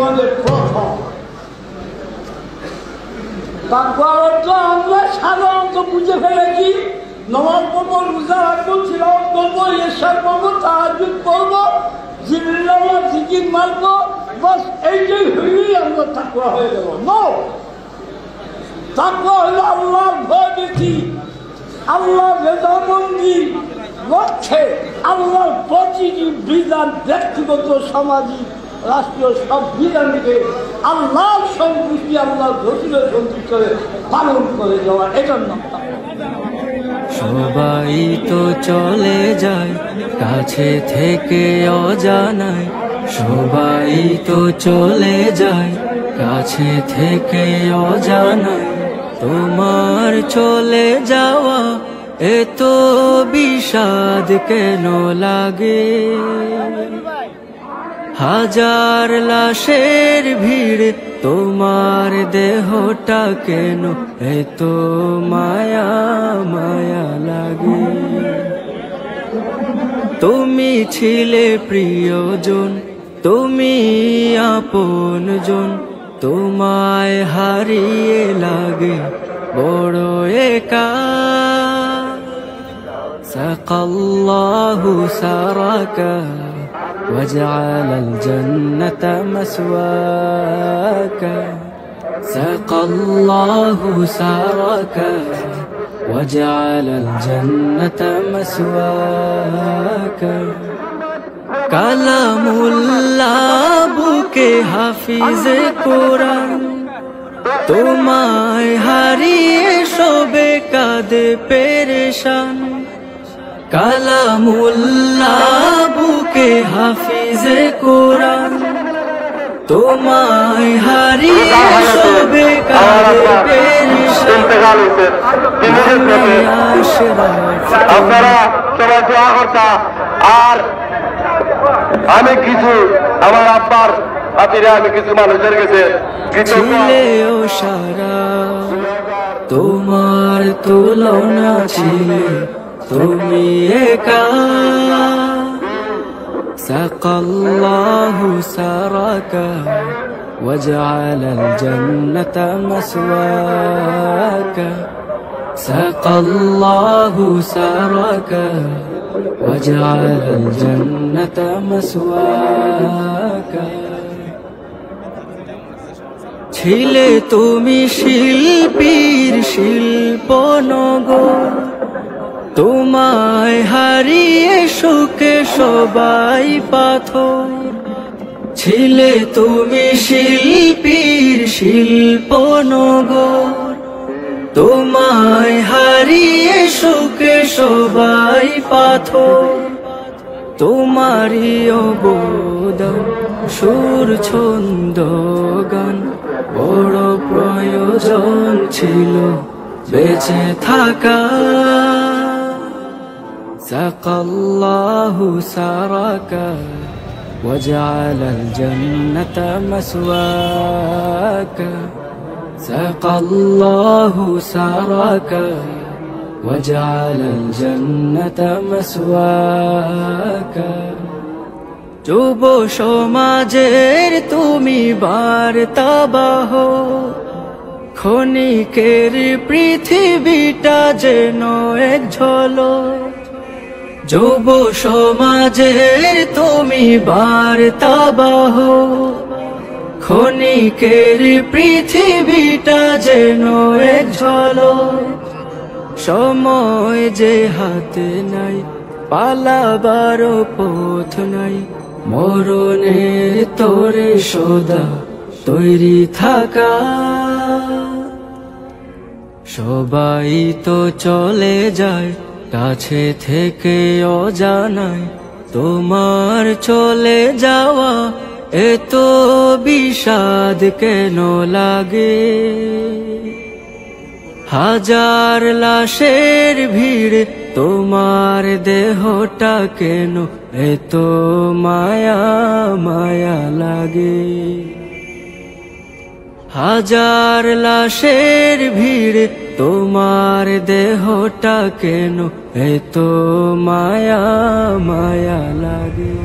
জীবনের প্রথম। তাকওয়া অর্থ আমরা সাধারণত বুঝে ফেলেছি, নামাজ পড়বো, রোজা রাখবো, তিলাওয়াত করবো, ইরশাদ করবো, তাহাজ্জুদ করবো, জিল্লাহ জিকির মারবো, বাস এইটাই হইলেই আমরা তাকওয়া হয়ে গেল। নো, তাকওয়া হলো আল্লাহর ভয় বেশি, আল্লাহর রেজামন্দি লক্ষ্যে আল্লাহর প্রতিটি বিধান, ব্যক্তিগত, সামাজিক, রাষ্ট্রীয় সব বিধানকে আল্লাহর সন্তুষ্টি, আল্লাহর রসুলের সন্তুষ্টি পালন করে যাওয়া, এটার নাম তাকওয়া। সবাই তো চলে যায় কাছে থেকে অজানায়, সবাই তো চলে যায় কাছে থেকে অজানায়, তোমার চলে যাওয়া এত বিষাদ কেন লাগে? হাজার লাশের ভিড় তোমার দেহটা কেন এত মায়া মায়া লাগে? তুমি ছিলে প্রিয়জন, তুমি আপনজন, তোমায় হারিয়ে লাগে বড় একা। সাকাল্লাহু সারাকা وجعل الجنة مسواك، سقى الله سارك وجعل الجنة مسواك। কালামুল্লাহ বুকে হাফিজে কোরআন, তোমায় হারিয়ে সবে কাঁদে পেরেশান। কালামুল্লাহ বুকে হাফিজে কোরআন, তোমায় হারিয়ে সবে কাঁদে পেরেশান। আপনারা সবাই দোয়া করতা। আর আমি কিছু আমার আব্বার হাতিরে আমি কিছু মানুষের কাছে ছিলেও সারা, তোমার তুলনা ছিলে তুমি একা। সাকাল্লাহু সারাকা وجعل الجنة مسواك، سقى الله سارك وجعل الجنة مسواك। ছিলে তুমি শিল্পীর শিল্প নগর, তোমায় হারিয়ে সুখে সবাই পাথর। ছিলে তুমি শিল্পীর শিল্প নগর, তোমায় হারিয়ে সুখে সবাই পাথর। তোমারই অবদান সুর ছন্দ গান বড় প্রয়োজন ছিল বেঁচে থাকা। সাকাল্লাহু সারাকা وجعل الجنة مسواك، سقى الله سارك وجعل الجنة مسواك। যুব সমাজের তুমি বার্তাবাহ, ক্ষণিকের পৃথিবীটা যেন এক ঝলক। যুব সমাজের তুমি বার্তাবাহ, ক্ষণিকের পৃথিবীটা যেন এক ঝলক। সময় যে হাতে নাই, পালাবার পথ নাই, মরণের তোরে সদা তৈরি থাকা। সবাই তো চলে যায় কাছে থেকে অজানায়, তোমার চলে যাওয়া এত বিষাদ কেন লাগে? হাজার লাশের ভিড় তোমার দেহটা কেন এত মায়া মায়া লাগে? হাজার লাশের ভিড় তোমার দেহটা কেন এত মায়া মায়া লাগে?